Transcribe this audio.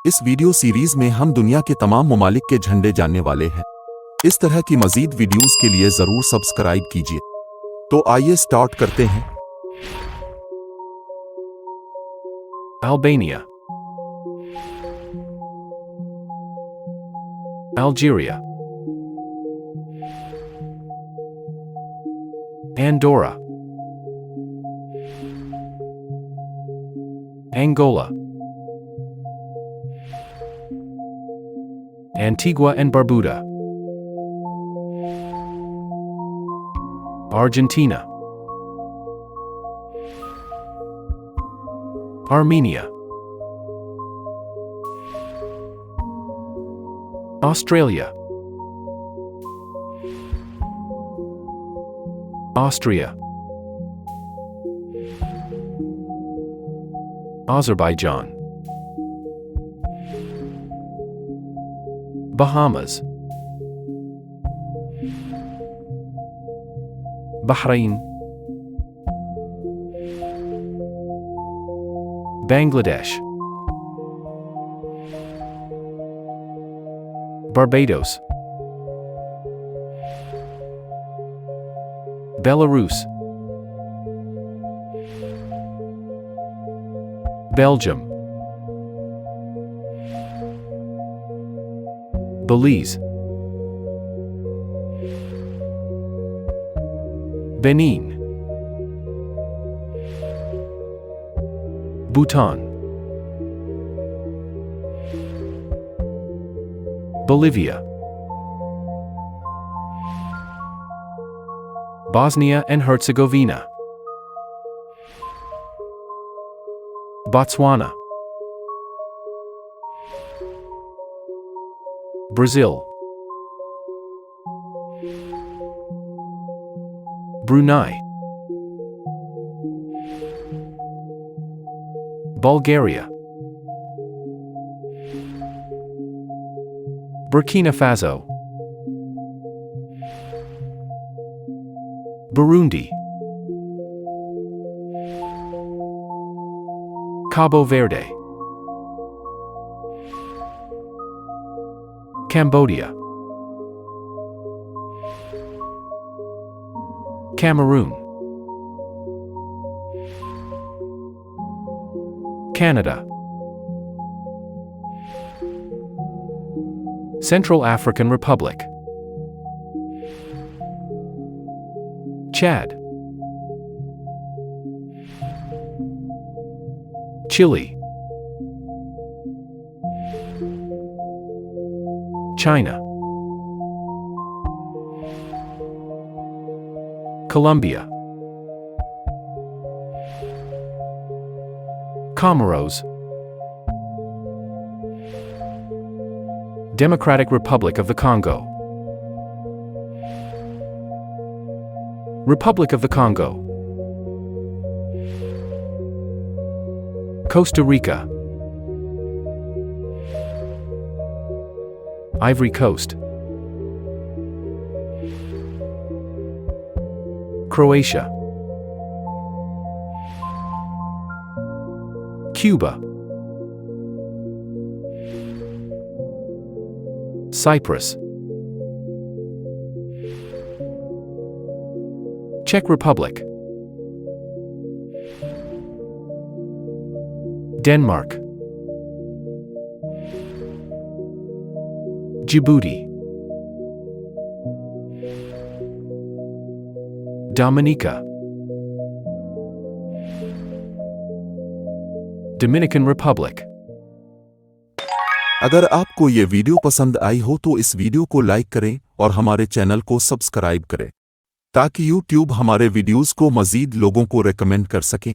इस video series में हम दुनिया के तमाम ममालिक के झंडे जानने वाले हैं। इस तरह की मजीद वीडियोस के लिए जरूर सब्सक्राइब कीजिए। तो आइए स्टार्ट करते हैं। Albania, Algeria, Andorra, Angola, Antigua and Barbuda, Argentina, Armenia, Australia, Austria, Azerbaijan, Bahamas, Bahrain, Bangladesh, Barbados, Belarus, Belgium, Belize, Benin, Bhutan, Bolivia, Bosnia and Herzegovina, Botswana, Brazil, Brunei, Bulgaria, Burkina Faso, Burundi, Cabo Verde, Cambodia, Cameroon, Canada, Central African Republic, Chad, Chile, China, Colombia, Comoros, Democratic Republic of the Congo, Republic of the Congo, Costa Rica, Ivory Coast, Croatia, Cuba, Cyprus, Czech Republic, Denmark, Djibouti, Dominica, Dominican Republic। अगर आपको ये video पसंद आई हो तो इस video को like करें और हमारे चैनल को सब्सक्राइब करें ताकि YouTube हमारे वीडियोस को मजीद लोगों को रेकमेंड कर सके।